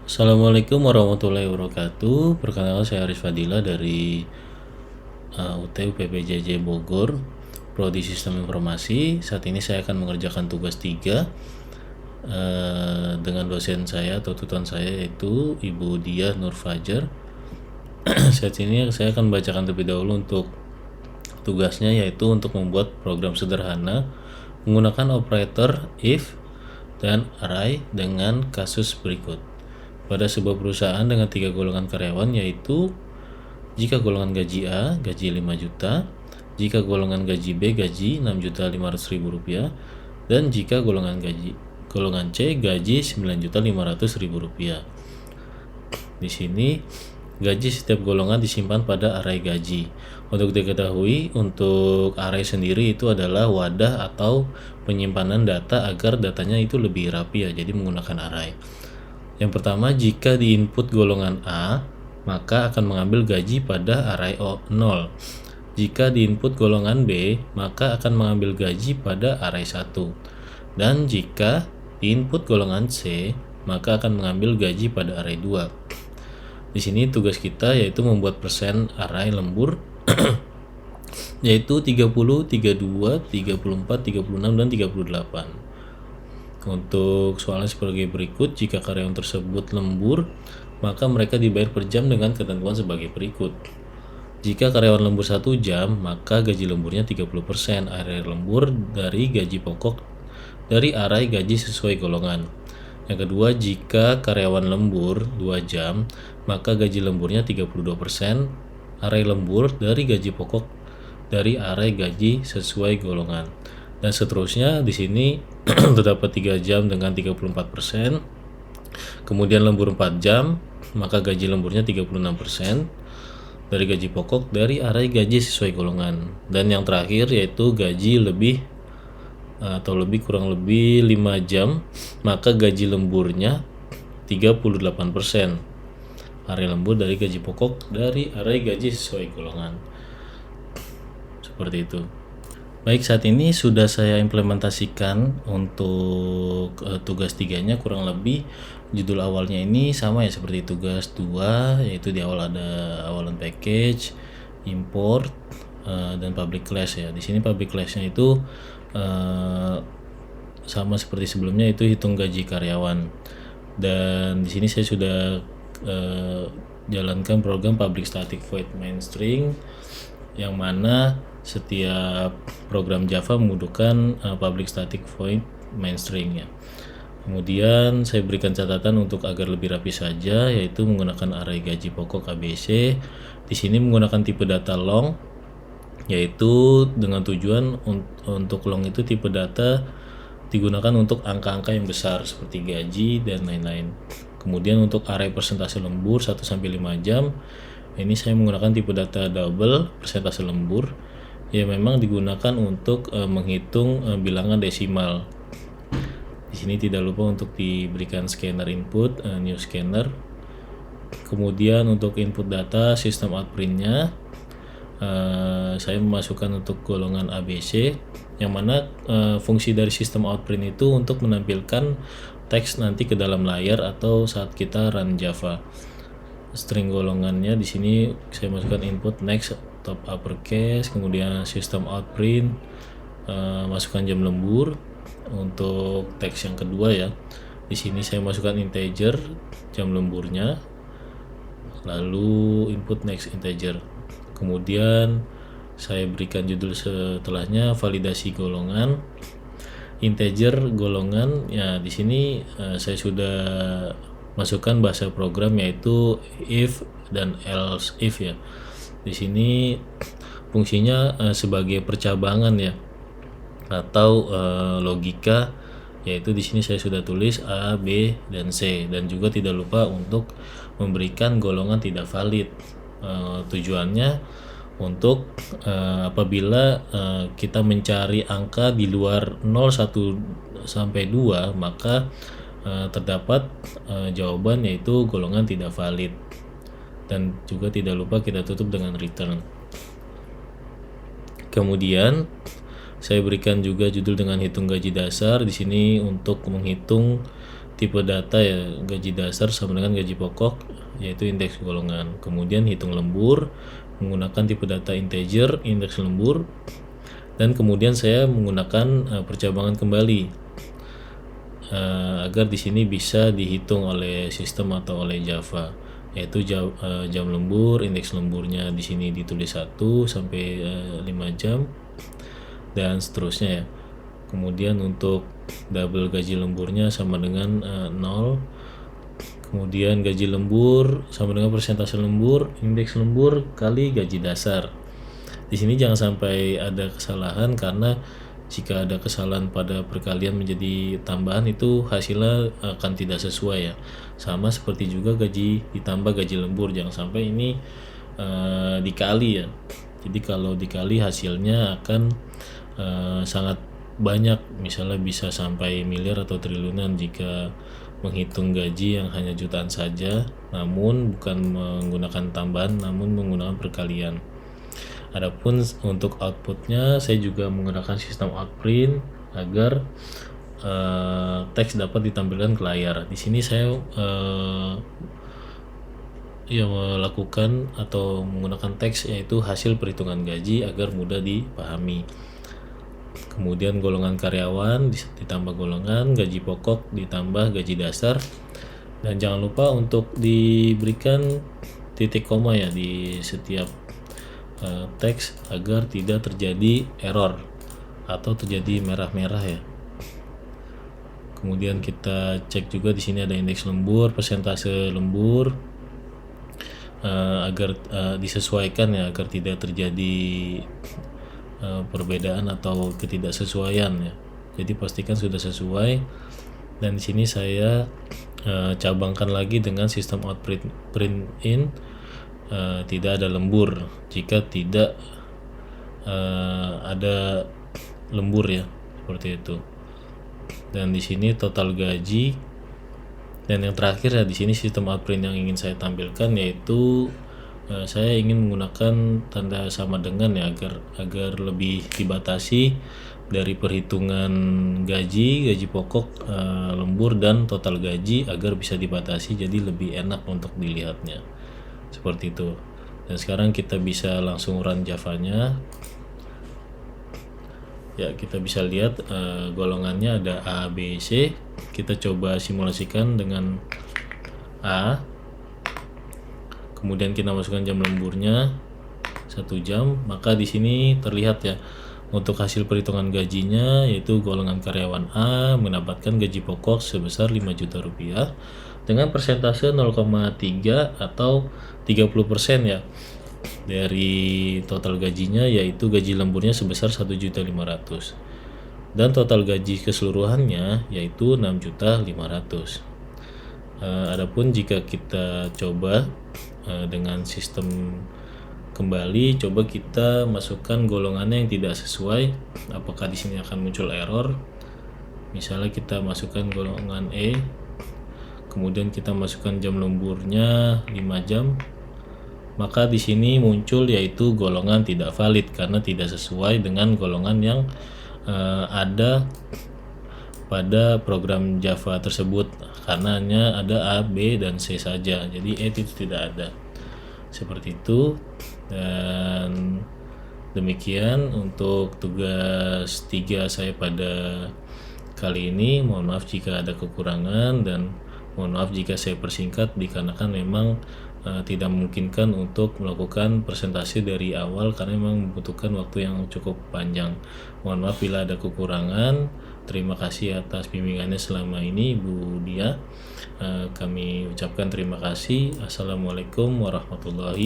Assalamualaikum warahmatullahi wabarakatuh. Perkenalkan saya Arif Fadila dari UT UPPJJ Bogor, Prodi Sistem Informasi. Saat ini saya akan mengerjakan tugas 3 dengan dosen saya atau tutor saya yaitu Ibu Diah Nur Fajar. Saat ini saya akan membacakan terlebih dahulu untuk tugasnya, yaitu untuk membuat program sederhana menggunakan operator if dan array dengan kasus berikut. Pada sebuah perusahaan dengan 3 golongan karyawan, yaitu jika golongan gaji A gaji 5 juta, jika golongan gaji B gaji 6.500.000 rupiah, dan jika golongan C gaji 9.500.000 rupiah. Di sini gaji setiap golongan disimpan pada array gaji. Untuk diketahui, untuk array sendiri itu adalah wadah atau penyimpanan data agar datanya itu lebih rapi ya, jadi menggunakan array. Yang pertama, jika di input golongan A, maka akan mengambil gaji pada array 0. Jika di input golongan B, maka akan mengambil gaji pada array 1. Dan jika di input golongan C, maka akan mengambil gaji pada array 2. Di sini tugas kita yaitu membuat persen array lembur yaitu 30, 32, 34, 36, dan 38. Untuk soalnya sebagai berikut, jika karyawan tersebut lembur, maka mereka dibayar per jam dengan ketentuan sebagai berikut. Jika karyawan lembur 1 jam, maka gaji lemburnya 30% array lembur dari gaji pokok dari array gaji sesuai golongan. Yang kedua, jika karyawan lembur 2 jam, maka gaji lemburnya 32% array lembur dari gaji pokok dari array gaji sesuai golongan. Dan seterusnya. Di sini terdapat 3 jam dengan 34%, kemudian lembur 4 jam, maka gaji lemburnya 36% dari gaji pokok dari array gaji sesuai golongan. Dan yang terakhir yaitu gaji lebih atau kurang lebih 5 jam, maka gaji lemburnya 38% array lembur dari gaji pokok dari array gaji sesuai golongan. Seperti itu. Baik, saat ini sudah saya implementasikan untuk tugas 3-nya. Kurang lebih judul awalnya ini sama ya seperti tugas 2, yaitu di awal ada awalan package, import, dan public class ya. Di sini public class-nya itu sama seperti sebelumnya, itu hitung gaji karyawan. Dan di sini saya sudah jalankan program public static void main string, yang mana setiap program Java membutuhkan public static void main string ya. Kemudian saya berikan catatan untuk agar lebih rapi saja, yaitu menggunakan array gaji pokok ABC. Di sini menggunakan tipe data long, yaitu dengan tujuan untuk long itu tipe data digunakan untuk angka-angka yang besar seperti gaji dan lain-lain. Kemudian untuk array persentase lembur 1 sampai 5 jam, ini saya menggunakan tipe data double persentase lembur. Ya, memang digunakan untuk menghitung bilangan desimal. Di sini tidak lupa untuk diberikan scanner input, new scanner. Kemudian untuk input data sistem outprint-nya, saya memasukkan untuk golongan ABC, yang mana fungsi dari sistem outprint itu untuk menampilkan teks nanti ke dalam layar atau saat kita run Java. String golongannya di sini saya masukkan input next top uppercase, kemudian system outprint, masukkan jam lembur. Untuk teks yang kedua ya, di sini saya masukkan integer jam lemburnya, lalu input next integer. Kemudian saya berikan judul setelahnya validasi golongan, integer golongan ya. Di sini saya sudah masukkan bahasa program yaitu if dan else if ya. Di sini fungsinya sebagai percabangan ya atau logika, yaitu di sini saya sudah tulis A, B, dan C, dan juga tidak lupa untuk memberikan golongan tidak valid. Tujuannya untuk apabila kita mencari angka di luar 0, 1 sampai 2, maka terdapat jawaban yaitu golongan tidak valid. Dan juga tidak lupa kita tutup dengan return. Kemudian saya berikan juga judul dengan hitung gaji dasar. Di sini untuk menghitung tipe data ya, gaji dasar sama dengan gaji pokok, yaitu indeks golongan. Kemudian hitung lembur menggunakan tipe data integer, indeks lembur, dan kemudian saya menggunakan percabangan kembali agar di sini bisa dihitung oleh sistem atau oleh Java, yaitu jam lembur, indeks lemburnya di sini ditulis 1 sampai 5 jam dan seterusnya ya. Kemudian untuk double gaji lemburnya sama dengan 0. Kemudian gaji lembur sama dengan persentase lembur, indeks lembur kali gaji dasar. Di sini jangan sampai ada kesalahan, karena jika ada kesalahan pada perkalian menjadi tambahan itu hasilnya akan tidak sesuai ya. Sama seperti juga gaji ditambah gaji lembur, jangan sampai ini dikali ya. Jadi kalau dikali hasilnya akan sangat banyak, misalnya bisa sampai miliar atau triliunan jika menghitung gaji yang hanya jutaan saja, namun bukan menggunakan tambahan, namun menggunakan perkalian. Adapun untuk outputnya, saya juga menggunakan sistem outprint agar teks dapat ditampilkan ke layar. Di sini saya melakukan atau menggunakan teks, yaitu hasil perhitungan gaji agar mudah dipahami. Kemudian golongan karyawan ditambah golongan, gaji pokok ditambah gaji dasar, dan jangan lupa untuk diberikan titik koma ya di setiap teks agar tidak terjadi error atau terjadi merah-merah ya. Kemudian kita cek juga di sini ada indeks lembur, persentase lembur, agar disesuaikan ya, agar tidak terjadi perbedaan atau ketidaksesuaian ya. Jadi pastikan sudah sesuai. Dan di sini saya cabangkan lagi dengan sistem outprint in, tidak ada lembur jika tidak ada lembur ya, seperti itu. Dan di sini total gaji, dan yang terakhir ya di sini sistem outprint yang ingin saya tampilkan, yaitu saya ingin menggunakan tanda sama dengan ya, agar lebih dibatasi dari perhitungan gaji pokok, lembur, dan total gaji, agar bisa dibatasi jadi lebih enak untuk dilihatnya, seperti itu. Dan sekarang kita bisa langsung run Java-nya ya. Kita bisa lihat golongannya ada A, B, C. Kita coba simulasikan dengan A. Kemudian kita masukkan jam lemburnya 1 jam, maka di sini terlihat ya, untuk hasil perhitungan gajinya, yaitu golongan karyawan A mendapatkan gaji pokok sebesar 5 juta rupiah dengan persentase 0,3 atau 30% ya dari total gajinya, yaitu gaji lemburnya sebesar 1.500.000 dan total gaji keseluruhannya yaitu 6.500.000. Adapun jika kita coba dengan sistem kembali, coba kita masukkan golongannya yang tidak sesuai, apakah di sini akan muncul error? Misalnya kita masukkan golongan E, kemudian kita masukkan jam lemburnya 5 jam, maka di sini muncul yaitu golongan tidak valid karena tidak sesuai dengan golongan yang ada pada program Java tersebut, karena hanya ada A, B, dan C saja, jadi E itu tidak ada, seperti itu. Dan demikian untuk tugas 3 saya pada kali ini. Mohon maaf jika ada kekurangan, dan mohon maaf jika saya persingkat dikarenakan memang tidak memungkinkan untuk melakukan presentasi dari awal karena memang membutuhkan waktu yang cukup panjang. Mohon maaf bila ada kekurangan. Terima kasih atas bimbingannya selama ini, Bu Dia. Kami ucapkan terima kasih. Assalamualaikum warahmatullahi